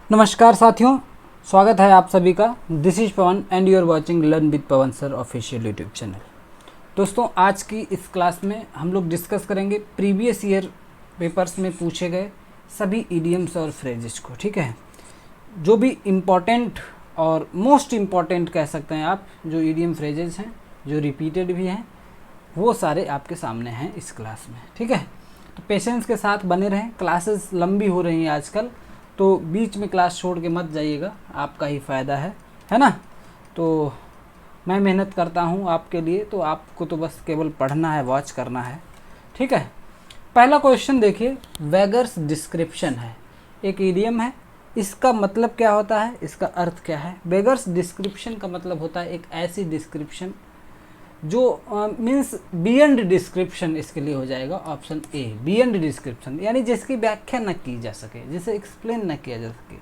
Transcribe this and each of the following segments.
नमस्कार साथियों, स्वागत है आप सभी का। This is Pavan and you are watching learn with Pavan sir official YouTube channel. दोस्तों, आज की इस क्लास में हम लोग डिस्कस करेंगे प्रीवियस ईयर पेपर्स में पूछे गए सभी इडियम्स और फ्रेजेस को। ठीक है, जो भी इम्पॉर्टेंट और मोस्ट इम्पॉर्टेंट कह सकते हैं आप, जो इडियम फ्रेजेस हैं, जो रिपीटेड भी हैं, वो सारे आपके सामने हैं इस क्लास में। ठीक है, तो पेशेंस के साथ बने रहें। क्लासेस लंबी हो रही हैं आजकल, तो बीच में क्लास छोड़ के मत जाइएगा, आपका ही फ़ायदा है ना। तो मैं मेहनत करता हूँ आपके लिए, तो आपको तो बस केवल पढ़ना है, वॉच करना है। ठीक है, पहला क्वेश्चन देखिए, वेगर्स डिस्क्रिप्शन है, एक इडियम है। इसका मतलब क्या होता है, इसका अर्थ क्या है? बेगर्स डिस्क्रिप्शन का मतलब होता है एक ऐसी डिस्क्रिप्शन जो मीन्स बियॉन्ड डिस्क्रिप्शन, इसके लिए हो जाएगा ऑप्शन ए, बियॉन्ड डिस्क्रिप्शन, यानी जिसकी व्याख्या न की जा सके, जिसे एक्सप्लेन न किया जा सके।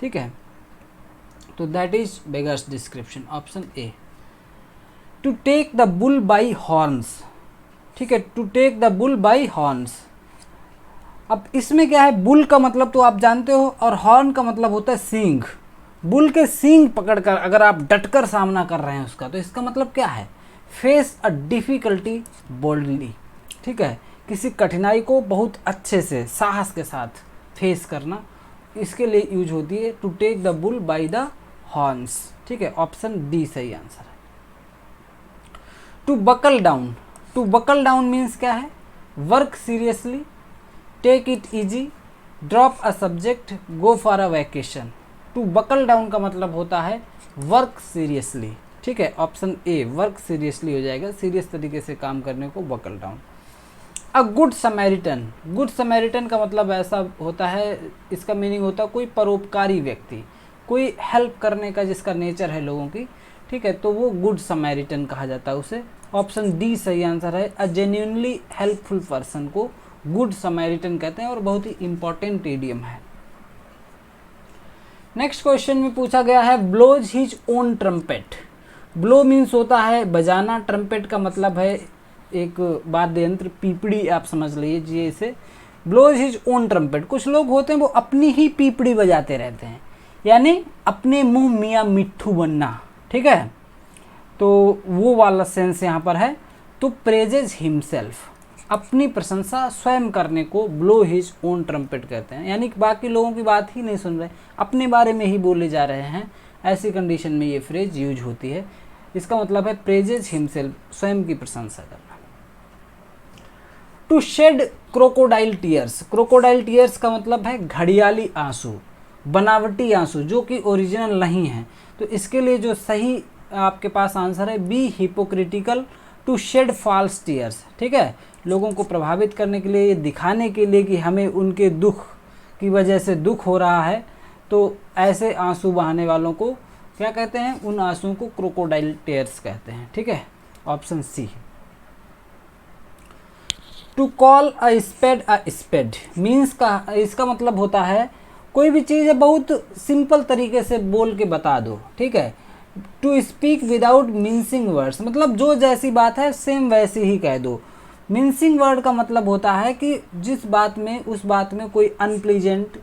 ठीक है, तो that is beggars description, option A. To take the bull by horns, ठीक है, to take the bull by horns. अब इसमें क्या है, बुल का मतलब तो आप जानते हो, और हॉर्न का मतलब होता है सींग। बुल के सींग पकड़कर अगर आप डटकर सामना कर रहे हैं उसका, तो इसका मतलब क्या है? फेस अ डिफ़िकल्टी बोल्डली। ठीक है, किसी कठिनाई को बहुत अच्छे से, साहस के साथ फेस करना, इसके लिए यूज होती है to take the bull by the horns. ठीक है, ऑप्शन डी सही आंसर है। To buckle down, to buckle down means क्या है? Work seriously, take it easy, drop a subject, go for a vacation. To buckle down का मतलब होता है वर्क सीरियसली। ठीक है, ऑप्शन ए वर्क सीरियसली हो जाएगा, सीरियस तरीके से काम करने को buckle down. A good Samaritan, good Samaritan का मतलब ऐसा होता है, इसका मीनिंग होता है कोई परोपकारी व्यक्ति, कोई हेल्प करने का जिसका नेचर है लोगों की। ठीक है, तो वो गुड समैरिटन कहा जाता है उसे। ऑप्शन डी सही आंसर है। अ जेन्युइनली हेल्पफुल पर्सन को गुड समैरिटन कहते हैं, और बहुत ही इंपॉर्टेंट इडियम है। नेक्स्ट क्वेश्चन में पूछा गया है, blows his own trumpet. Blow means होता है बजाना, ट्रम्पेट का मतलब है एक वाद्य यंत्र, पीपड़ी आप समझ लीजिए इसे। ब्लोज हिज ओन ट्रम्पेट, कुछ लोग होते हैं वो अपनी ही पीपड़ी बजाते रहते हैं, यानी अपने मुंह मियाँ मिट्ठू बनना। ठीक है, तो वो वाला सेंस यहाँ पर है। तो प्रेजेज हिमसेल्फ, अपनी प्रशंसा स्वयं करने को ब्लो हिज ओन ट्रम्पेट कहते हैं, यानी कि बाकी लोगों की बात ही नहीं सुन रहे, अपने बारे में ही बोले जा रहे हैं। ऐसी कंडीशन में ये फ्रेज यूज होती है। इसका मतलब है प्रेजेज हिमसेल्फ, स्वयं की प्रशंसा करना। To shed crocodile tears, crocodile tears का मतलब है घड़ियाली आंसू, बनावटी आंसू जो कि ओरिजिनल नहीं है। तो इसके लिए जो सही आपके पास आंसर है B, hypocritical. To shed false tears, ठीक है, लोगों को प्रभावित करने के लिए, ये दिखाने के लिए कि हमें उनके दुख की वजह से दुख हो रहा है, तो ऐसे आंसू बहाने वालों को क्या कहते हैं? उन आंसुओं को क्रोकोडाइल टीयर्स कहते हैं। ठीक है, option C. To call a spade means का, इसका मतलब होता है कोई भी चीज़ है बहुत सिंपल तरीके से बोल के बता दो। ठीक है, to speak without mincing words, मतलब जो जैसी बात है सेम वैसी ही कह दो। मिन्सिंग वर्ड का मतलब होता है कि जिस बात में, उस बात में कोई अनप्लीजेंट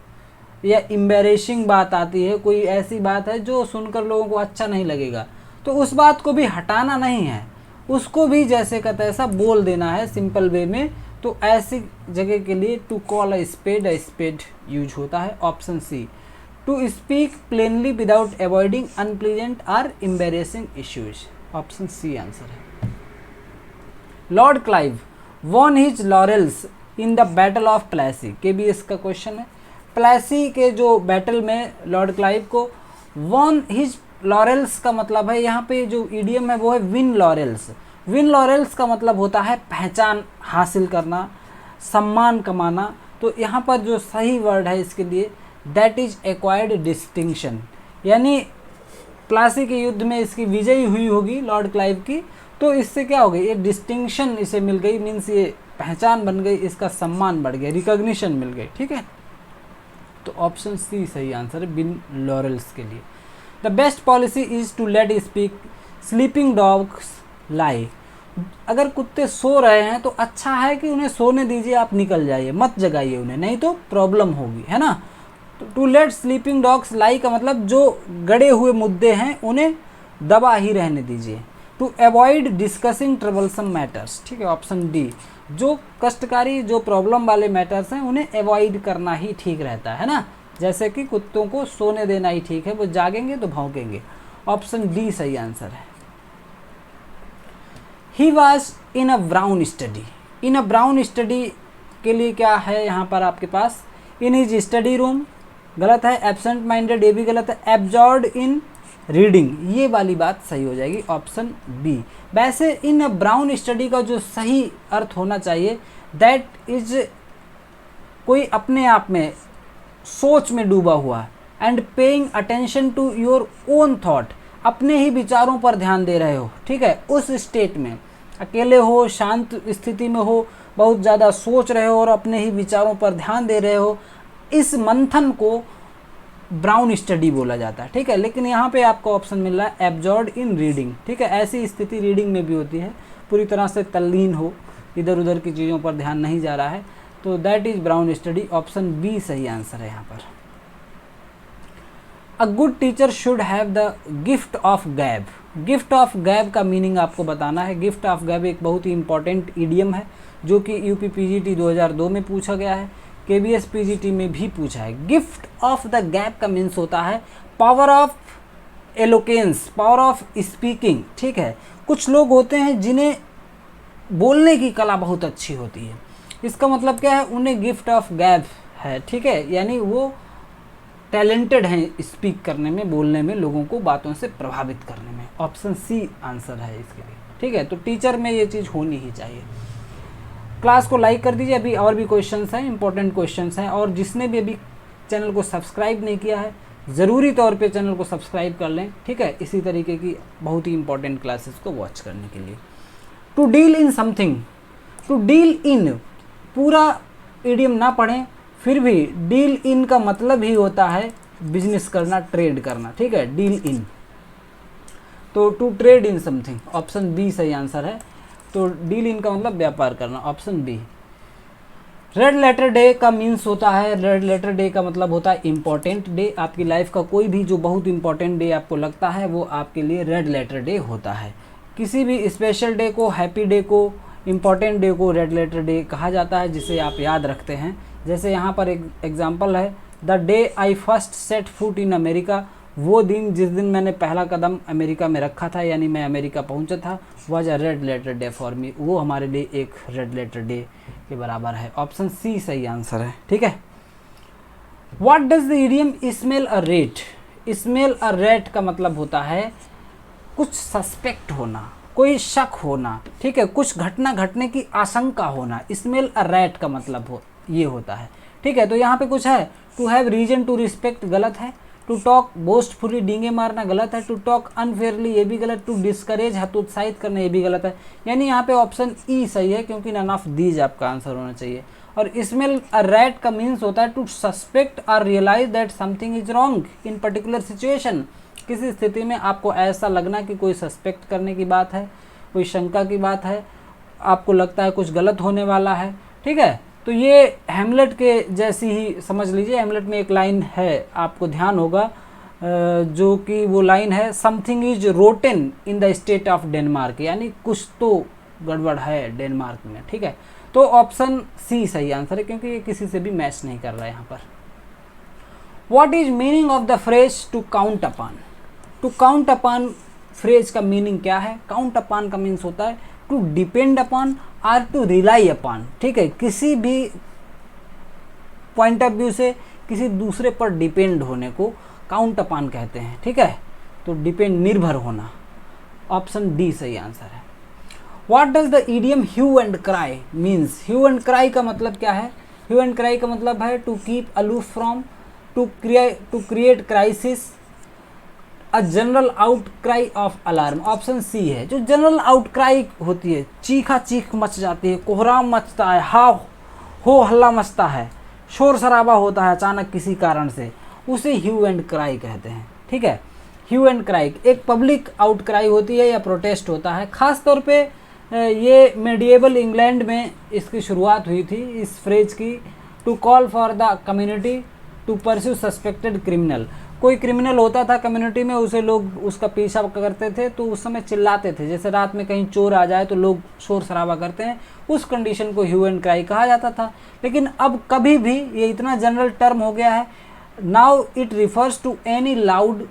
या एम्बैरेसिंग बात आती है, कोई ऐसी बात है जो सुनकर लोगों को अच्छा नहीं लगेगा, तो उस बात को भी हटाना नहीं है, उसको भी जैसे का तैसा बोल देना है सिंपल वे में। तो ऐसी जगह के लिए to call a spade use होता है, option C. To speak plainly without avoiding unpleasant or embarrassing issues, option C answer है। Lord Clive won his laurels in the battle of Plassey, KBS का क्वेश्चन है। प्लेसी के जो बैटल में Lord Clive को won his laurels का मतलब है, यहाँ पे जो इडियम है वो है विन लॉरेल्स। विन लॉरेल्स का मतलब होता है पहचान हासिल करना, सम्मान कमाना। तो यहाँ पर जो सही वर्ड है इसके लिए दैट इज एक्वायर्ड डिस्टिंक्शन, यानी प्लासी के युद्ध में इसकी विजयी हुई होगी लॉर्ड क्लाइव की, तो इससे क्या हो गई? ये डिस्टिंक्शन इसे मिल गई, मीन्स ये पहचान बन गई, इसका सम्मान बढ़ गया, रिकॉग्निशन मिल गई। ठीक है, तो ऑप्शन सी सही आंसर है विन लॉरेल्स के लिए। The best policy is to let speak sleeping dogs lie, अगर कुत्ते सो रहे हैं तो अच्छा है कि उन्हें सोने दीजिए, आप निकल जाइए, मत जगाइए उन्हें, नहीं तो प्रॉब्लम होगी, है ना। टू लेट स्लीपिंग डॉग्स लाई का मतलब जो गड़े हुए मुद्दे हैं उन्हें दबा ही रहने दीजिए। To avoid discussing troublesome matters, ठीक है, ऑप्शन डी, जो कष्टकारी जो प्रॉब्लम वाले मैटर्स हैं उन्हें अवॉइड करना ही ठीक रहता है ना, जैसे कि कुत्तों को सोने देना ही ठीक है, वो जागेंगे तो भौंकेंगे। ऑप्शन डी सही आंसर है। He was in a brown study, in a brown study के लिए क्या है यहाँ पर आपके पास, इन हिज स्टडी रूम गलत है, एब्सेंट माइंडेड ये भी गलत है, एब्जॉर्ड इन रीडिंग ये वाली बात सही हो जाएगी, ऑप्शन बी। वैसे इन ब्राउन स्टडी का जो सही अर्थ होना चाहिए दैट इज कोई अपने आप में सोच में डूबा हुआ, and paying attention to your own thought, अपने ही विचारों पर ध्यान दे रहे हो, ठीक है, उस स्टेट में अकेले हो, शांत स्थिति में हो, बहुत ज़्यादा सोच रहे हो और अपने ही विचारों पर ध्यान दे रहे हो, इस मंथन को ब्राउन स्टडी बोला जाता है, ठीक है। लेकिन यहाँ पे आपको ऑप्शन मिल रहा है एब्जॉर्ड इन रीडिंग, ठीक है, ऐसी स्थिति रीडिंग में भी होती है, पूरी तरह से तल्लीन हो, इधर उधर की चीज़ों पर ध्यान नहीं जा रहा है, तो that is brown study, option B सही आंसर है यहाँ पर। A good teacher should have the gift of gab, gift of gab का मीनिंग आपको बताना है। गिफ्ट ऑफ गैब एक बहुत ही इंपॉर्टेंट इडियम है जो कि यूपी पीजीटी 2002 में पूछा गया है, केबीएस पीजीटी में भी पूछा है। गिफ्ट ऑफ द गैप का मीन्स होता है power of eloquence, power of speaking, ठीक है। कुछ लोग होते हैं जिन्हें बोलने की कला बहुत अच्छी होती है, इसका मतलब क्या है, उन्हें गिफ्ट ऑफ गैप है, ठीक है, यानी वो टैलेंटेड हैं स्पीक करने में, बोलने में, लोगों को बातों से प्रभावित करने में। ऑप्शन सी आंसर है इसके लिए, ठीक है। तो टीचर में ये चीज़ होनी ही चाहिए। क्लास को लाइक कर दीजिए, अभी और भी क्वेश्चंस हैं, इंपॉर्टेंट क्वेश्चंस हैं, और जिसने भी अभी चैनल को सब्सक्राइब नहीं किया है ज़रूरी तौर पे चैनल को सब्सक्राइब कर लें, ठीक है, इसी तरीके की बहुत ही इंपॉर्टेंट क्लासेस को वॉच करने के लिए। To deal in something, to deal in पूरा इडियम ना पढ़ें, फिर भी डील इन का मतलब ही होता है बिजनेस करना, ट्रेड करना, ठीक है, डील इन, तो to trade in something, option B सही आंसर है। तो डील इन का मतलब व्यापार करना, option B. Red letter day का मीन्स होता है, रेड लेटर डे का मतलब होता है इम्पॉर्टेंट डे, आपकी लाइफ का कोई भी जो बहुत इंपॉर्टेंट डे आपको लगता है वो आपके लिए रेड लेटर डे होता है। किसी भी स्पेशल डे को, हैप्पी डे को, इम्पॉर्टेंट डे को रेड लेटर डे कहा जाता है, जिसे आप याद रखते हैं। जैसे यहाँ पर एक एग्जाम्पल है, the day I first set foot in America, वो दिन जिस दिन मैंने पहला कदम अमेरिका में रखा था, यानी मैं अमेरिका पहुंचा था, was a red letter day for me, वो हमारे लिए एक रेड लेटर डे के बराबर है। ऑप्शन सी सही आंसर है, ठीक है। What does the idiom smell a rate, smell a rate का मतलब होता है कुछ सस्पेक्ट होना, कोई शक होना, ठीक है, कुछ घटना घटने की आशंका होना, स्मेल अ रैट का मतलब ये होता है, ठीक है। तो यहाँ पे कुछ है, to have reason to respect गलत है, टू टॉक बोस्टफुली डींगे मारना गलत है, टू टॉक अनफेयरली ये भी गलत, टू डिस्करेज हतोत्साहित करना ये भी गलत है, यानी यहाँ पे ऑप्शन ई सही है, क्योंकि नन ऑफ दीज आपका आंसर होना चाहिए। और स्मेल अ रैट का मीन्स होता है टू सस्पेक्ट और realise that something is wrong in particular situation, किसी स्थिति में आपको ऐसा लगना कि कोई सस्पेक्ट करने की बात है, कोई शंका की बात है, आपको लगता है कुछ गलत होने वाला है, ठीक है। तो ये हैमलेट के जैसी ही समझ लीजिए। हैमलेट में एक लाइन है, आपको ध्यान होगा, जो कि वो लाइन है, something is rotten in the state of Denmark, यानी कुछ तो गड़बड़ है डेनमार्क में, ठीक है। तो ऑप्शन सी सही आंसर है, क्योंकि ये किसी से भी मैच नहीं कर रहा है यहाँ पर। What is meaning of the phrase to count upon, to count upon phrase का मीनिंग क्या है? काउंट अपॉन का मीन्स होता है टू डिपेंड अपॉन और टू रिलाई अपॉन, ठीक है, किसी भी पॉइंट ऑफ व्यू से किसी दूसरे पर डिपेंड होने को काउंट अपॉन कहते हैं, ठीक है। तो डिपेंड, निर्भर होना, ऑप्शन डी सही आंसर है। What does the idiom hue and cry means, hue and cry का मतलब क्या है? ह्यू एंड क्राई का मतलब है to keep aloof from, to create crisis, a general outcry of alarm, option C है। जो जनरल आउटक्राई होती है, चीखा चीख मच जाती है, कोहराम मचता है, हो हल्ला मचता है, शोर शराबा होता है अचानक किसी कारण से, उसे ह्यू एंड क्राई कहते हैं, ठीक है। ह्यू एंड क्राई एक पब्लिक आउटक्राई होती है या प्रोटेस्ट होता है। खास तौर पे ये मेडिएवल इंग्लैंड में इसकी शुरुआत हुई थी इस फ्रेज की, to call for the community to to pursue suspected criminal. कोई क्रिमिनल होता था कम्युनिटी में, उसे लोग उसका पीछा करते थे तो उस समय चिल्लाते थे, जैसे रात में कहीं चोर आ जाए तो लोग शोर शराबा करते हैं, उस कंडीशन को ह्यू एंड क्राई कहा जाता था। लेकिन अब कभी भी ये इतना जनरल टर्म हो गया है, now it refers to any loud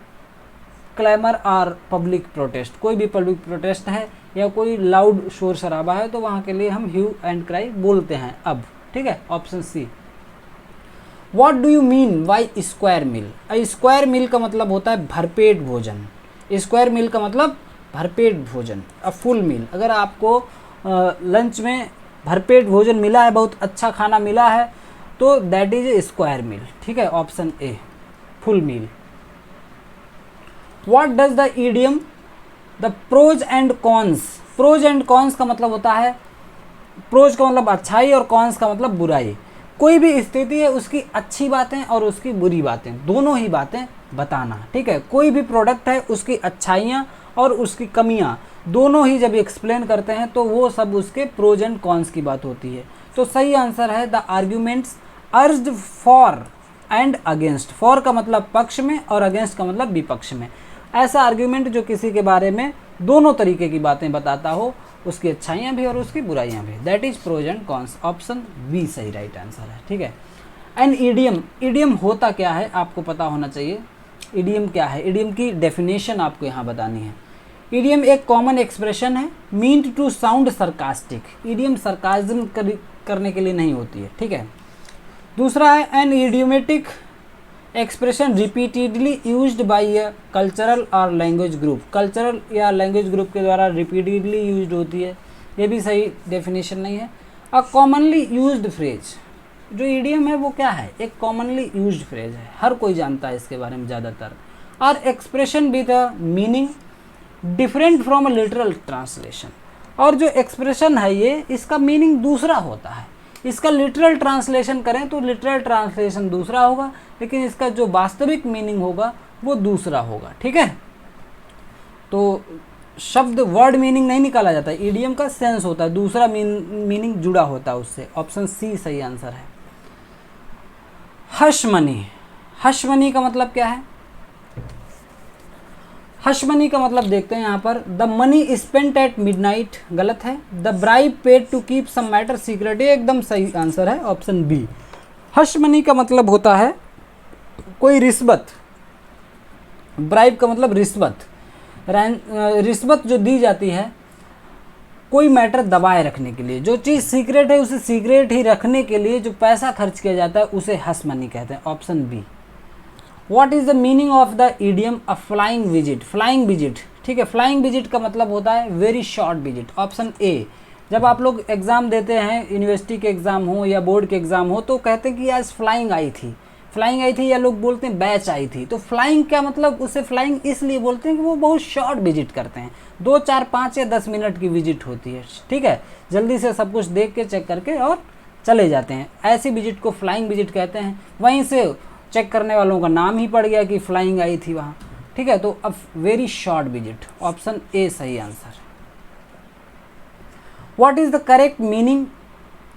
clamour और पब्लिक प्रोटेस्ट। कोई भी पब्लिक प्रोटेस्ट है या कोई लाउड शोर शराबा है तो वहाँ के लिए हम ह्यू एंड क्राई बोलते हैं अब, ठीक है। Option C. What do you mean by square mile? Square mile का मतलब होता है भरपेट भोजन। स्क्वायर मील का मतलब भरपेट भोजन, अ फुल मील। अगर आपको लंच में भरपेट भोजन मिला है, बहुत अच्छा खाना मिला है, तो that is a square meal, ठीक है। Option A, full meal. What does the idiom the pros and cons? Pros and cons का मतलब होता है, प्रोज का मतलब अच्छाई और कॉन्स का मतलब बुराई। कोई भी स्थिति है उसकी अच्छी बातें और उसकी बुरी बातें, दोनों ही बातें बताना, ठीक है। कोई भी प्रोडक्ट है उसकी अच्छाइयाँ और उसकी कमियाँ दोनों ही जब एक्सप्लेन करते हैं तो वो सब उसके प्रोज एंड कॉन्स की बात होती है। तो सही आंसर है the arguments urged for and against. For का मतलब पक्ष में और अगेंस्ट का मतलब विपक्ष में। ऐसा आर्ग्यूमेंट जो किसी के बारे में दोनों तरीके की बातें बताता हो, उसकी अच्छाइयाँ भी और उसकी बुराइयाँ भी, that is pros and cons. Option B सही राइट आंसर है, ठीक है। एंड ईडियम, ईडियम होता क्या है आपको पता होना चाहिए। ईडियम क्या है, ईडियम की डेफिनेशन आपको यहाँ बतानी है। ईडियम एक कॉमन एक्सप्रेशन है, meant to sound sarcastic. Idiom sarcasm करने के लिए नहीं होती है, ठीक है। दूसरा है an idiomatic expression repeatedly used by a cultural और लैंग्वेज ग्रुप। कल्चरल या लैंग्वेज ग्रुप के द्वारा रिपीटेडली यूज्ड होती है, ये भी सही डेफिनेशन नहीं है। अ कॉमनली यूज्ड फ्रेज, जो ईडियम है वो क्या है, एक कॉमनली यूज्ड फ्रेज है, हर कोई जानता है इसके बारे में ज़्यादातर। और expression with a meaning different from a literal translation. और जो एक्सप्रेशन है ये, इसका मीनिंग दूसरा होता है। इसका लिटरल ट्रांसलेशन करें तो लिटरल ट्रांसलेशन दूसरा होगा, लेकिन इसका जो वास्तविक मीनिंग होगा वो दूसरा होगा, ठीक है। तो शब्द वर्ड मीनिंग नहीं निकाला जाता, ईडियम का सेंस होता है, दूसरा मीनिंग जुड़ा होता है उससे। ऑप्शन सी सही आंसर है। हश मनी, हश मनी का मतलब क्या है? हश मनी का मतलब देखते हैं यहाँ पर, the money spent at midnight, गलत है। The bribe paid to keep some matter secret, ये एकदम सही आंसर है, ऑप्शन बी। हश मनी का मतलब होता है कोई रिश्वत, ब्राइब का मतलब रिश्वत, रिश्वत जो दी जाती है कोई मैटर दबाए रखने के लिए, जो चीज़ सीक्रेट है उसे सीक्रेट ही रखने के लिए जो पैसा खर्च किया जाता है उसे हश मनी कहते हैं। Option B. What is the meaning of the idiom a flying visit? Flying visit, ठीक है। फ्लाइंग विजिट का मतलब होता है very short visit. Option A. जब आप लोग एग्ज़ाम देते हैं, यूनिवर्सिटी के एग्ज़ाम हो या बोर्ड के एग्ज़ाम हो, तो कहते हैं कि आज फ्लाइंग आई थी, फ्लाइंग आई थी, या लोग बोलते हैं बैच आई थी। तो फ्लाइंग क्या मतलब, उसे फ्लाइंग इसलिए बोलते हैं कि वो बहुत शॉर्ट विजिट करते हैं, 2, 4, 5 या 10 मिनट की विजिट होती है, ठीक है। जल्दी से सब कुछ देख के चेक करके और चले जाते हैं, ऐसी विजिट को फ्लाइंग विजिट कहते हैं। वहीं से चेक करने वालों का नाम ही पड़ गया कि फ्लाइंग आई थी वहाँ, ठीक है। तो अब very short visit, option A सही answer. What is the correct meaning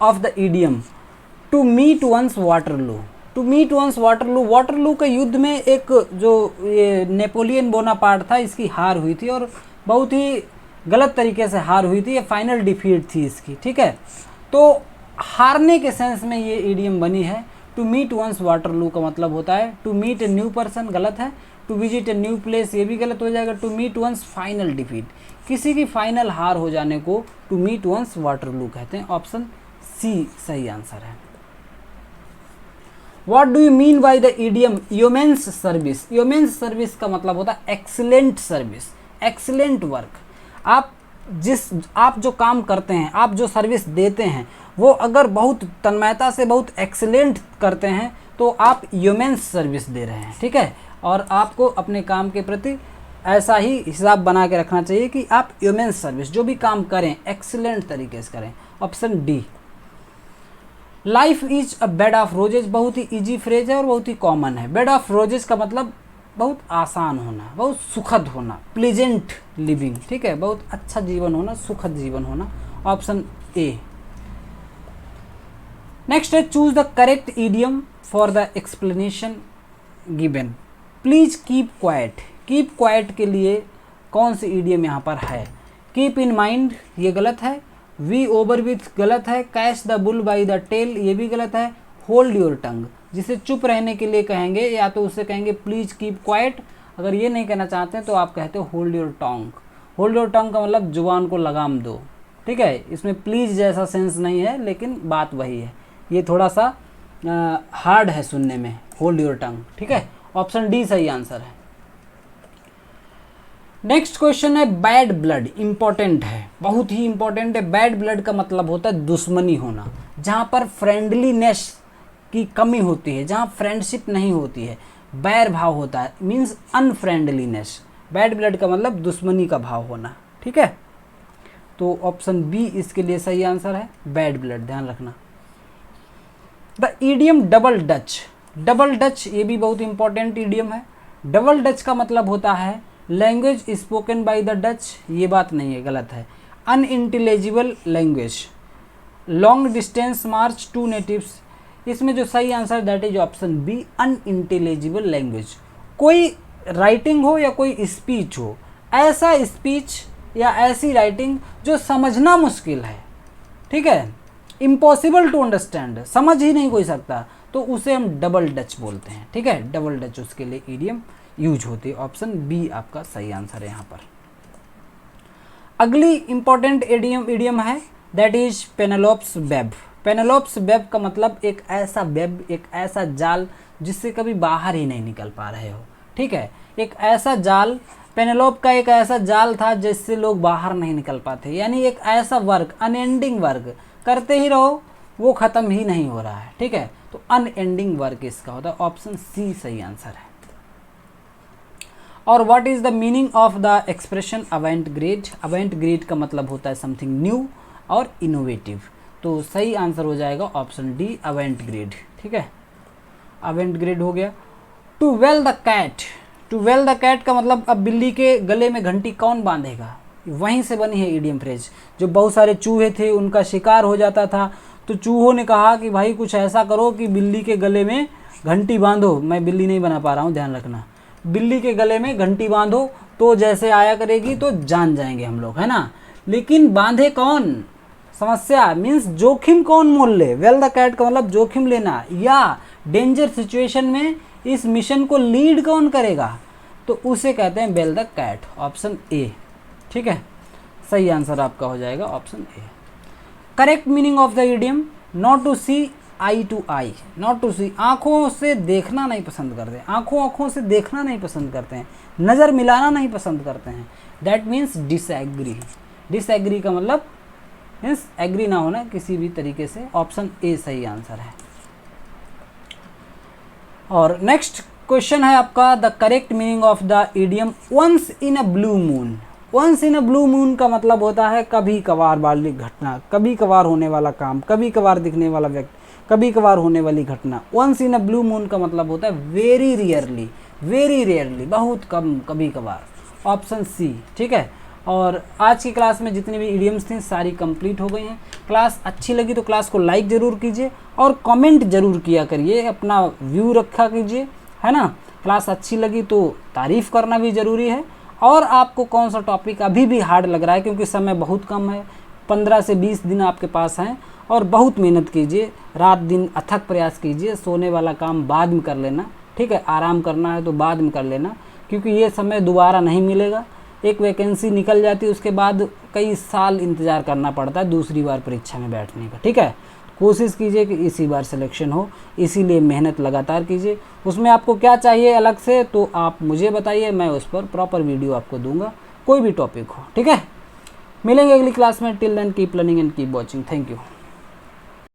of the idiom to meet one's Waterloo? To meet one's Waterloo, Waterloo के युद्ध में एक जो ये नेपोलियन बोनापार्ट था, इसकी हार हुई थी और बहुत ही गलत तरीके से हार हुई थी, ये फाइनल डिफीट थी इसकी, ठीक है। तो हारने के सेंस में ये इडियम बनी है। टू मीट वंस वाटरलू का मतलब होता है to meet a new person, गलत है। To visit a new place, ये भी गलत हो जाएगा। To meet one's final defeat, किसी की फाइनल हार हो जाने को टू मीट वंस वाटरलू कहते हैं। ऑप्शन सी सही आंसर है। What do you mean by the idiom yeoman's service? Yeoman's service का मतलब होता है एक्सीलेंट सर्विस, एक्सीलेंट वर्क। आप जो काम करते हैं, आप जो सर्विस देते हैं, वो अगर बहुत तन्मयता से बहुत एक्सीलेंट करते हैं तो आप ह्यूमेंस सर्विस दे रहे हैं, ठीक है। और आपको अपने काम के प्रति ऐसा ही हिसाब बना के रखना चाहिए कि आप ह्यूमेंस सर्विस, जो भी काम करें एक्सीलेंट तरीके से करें। Option D. Life is a bed of roses, बहुत ही इजी फ्रेज है और बहुत ही कॉमन है। बेड ऑफ रोजेज का मतलब बहुत आसान होना, बहुत सुखद होना, प्लीजेंट लिविंग, ठीक है, बहुत अच्छा जीवन होना, सुखद जीवन होना। Option A. नेक्स्ट है choose the correct idiom for the explanation given. Please keep quiet, keep quiet के लिए कौन सी ईडियम यहाँ पर है? कीप इन माइंड ये गलत है, वी ओवर विथ गलत है, catch the bull by the tail ये भी गलत है, होल्ड योर टंग जिसे चुप रहने के लिए कहेंगे या तो उसे कहेंगे प्लीज कीप क्वाइट। अगर ये नहीं कहना चाहते हैं तो आप कहते हो hold your tongue. Hold your tongue का मतलब जुबान को लगाम दो, ठीक है। इसमें प्लीज जैसा सेंस नहीं है लेकिन बात वही है, ये थोड़ा सा हार्ड है सुनने में, होल्ड योर टंग, ठीक है। ऑप्शन डी सही आंसर है। नेक्स्ट क्वेश्चन है बैड ब्लड, इंपॉर्टेंट है, बहुत ही इंपॉर्टेंट है। बैड ब्लड का मतलब होता है दुश्मनी होना, जहाँ पर फ्रेंडलीनेस की कमी होती है, जहाँ फ्रेंडशिप नहीं होती है, बैर भाव होता है, मीन्स अनफ्रेंडलीनेस। बैड ब्लड का मतलब दुश्मनी का भाव होना, ठीक है। तो ऑप्शन बी इसके लिए सही आंसर है, बैड ब्लड, ध्यान रखना। The idiom double Dutch, double Dutch ये भी बहुत इंपॉर्टेंट ईडियम है। डबल डच का मतलब होता है language spoken by the Dutch, ये बात नहीं है, गलत है। Unintelligible language, long distance march to natives, इसमें जो सही answer that is option B, unintelligible language. कोई राइटिंग हो या कोई स्पीच हो, ऐसा स्पीच या ऐसी राइटिंग जो समझना मुश्किल है, ठीक है, इम्पॉसिबल टू अंडरस्टैंड, समझ ही नहीं कोई सकता, तो उसे हम डबल डच बोलते हैं, ठीक है। डबल डच उसके लिए ईडियम यूज होती है। ऑप्शन बी आपका सही आंसर है यहाँ पर। अगली इंपॉर्टेंट ईडियम है दैट इज पेनेलोप्स वेब। पेनेलोप्स वेब का मतलब एक ऐसा वेब, एक ऐसा जाल जिससे कभी बाहर ही नहीं निकल पा रहे हो, ठीक है। एक ऐसा जाल, पेनेलोप का एक ऐसा जाल था जिससे लोग बाहर नहीं निकल पाते, यानी एक ऐसा वर्क, अनएंडिंग वर्क करते ही रहो, वो ख़त्म ही नहीं हो रहा है, ठीक है। तो अनएंडिंग वर्क इसका होता है, ऑप्शन सी सही आंसर है। और what is the meaning of the expression avant great? Avant great का मतलब होता है समथिंग न्यू और इनोवेटिव, तो सही आंसर हो जाएगा ऑप्शन डी, अवेंट ग्रेट, ठीक है। अवेंट ग्रेट हो गया। To bell the cat, to bell the cat का मतलब अब बिल्ली के गले में घंटी कौन बांधेगा, वहीं से बनी है ईडियम फ्रेज। जो बहुत सारे चूहे थे उनका शिकार हो जाता था, तो चूहों ने कहा कि भाई कुछ ऐसा करो कि बिल्ली के गले में घंटी बांधो। मैं बिल्ली नहीं बना पा रहा हूँ, ध्यान रखना। बिल्ली के गले में घंटी बांधो तो जैसे आया करेगी तो जान जाएंगे हम लोग, है ना। लेकिन बांधे कौन, समस्या, मीन्स जोखिम कौन मोल ले। वेल द कैट का मतलब जोखिम लेना, या डेंजर सिचुएशन में इस मिशन को लीड कौन करेगा, तो उसे कहते हैं well the cat, option A, ठीक है। सही आंसर आपका हो जाएगा option A. Correct meaning of the idiom, not to see eye to eye. Not to see, आँखों से देखना नहीं पसंद करते, आँखों से देखना नहीं पसंद करते हैं, नज़र मिलाना नहीं पसंद करते हैं, दैट मीन्स डिसएग्री। डिसएग्री का मतलब मीन्स एग्री ना होना किसी भी तरीके से, ऑप्शन ए सही आंसर है। और नेक्स्ट क्वेश्चन है आपका, the correct meaning of the idiom once in a blue moon. Once in a blue moon का मतलब होता है कभी कभार वाली घटना, कभी कभार होने वाला काम, कभी कभार दिखने वाला व्यक्ति, कभी कभार होने वाली घटना। Once in a blue moon का मतलब होता है वेरी रेयरली, वेरी रेयरली, बहुत कम, कभी कभार, ऑप्शन सी, ठीक है। और आज की क्लास में जितनी भी इडियम्स थी सारी कंप्लीट हो गई हैं। क्लास अच्छी लगी तो क्लास को लाइक ज़रूर कीजिए और कमेंट ज़रूर किया करिए, अपना व्यू रखा कीजिए, है ना। क्लास अच्छी लगी तो तारीफ़ करना भी ज़रूरी है। और आपको कौन सा टॉपिक अभी भी हार्ड लग रहा है, क्योंकि समय बहुत कम है, 15 से 20 दिन आपके पास हैं, और बहुत मेहनत कीजिए, रात दिन अथक प्रयास कीजिए। सोने वाला काम बाद में कर लेना, ठीक है, आराम करना है तो बाद में कर लेना, क्योंकि ये समय दोबारा नहीं मिलेगा। एक वैकेंसी निकल जाती है, उसके बाद कई साल इंतज़ार करना पड़ता है दूसरी बार परीक्षा में बैठने का, ठीक है। कोशिश कीजिए कि इसी बार सिलेक्शन हो, इसीलिए मेहनत लगातार कीजिए। उसमें आपको क्या चाहिए अलग से तो आप मुझे बताइए, मैं उस पर प्रॉपर वीडियो आपको दूंगा, कोई भी टॉपिक हो, ठीक है। मिलेंगे अगली क्लास में। Till then keep learning and keep watching. Thank you.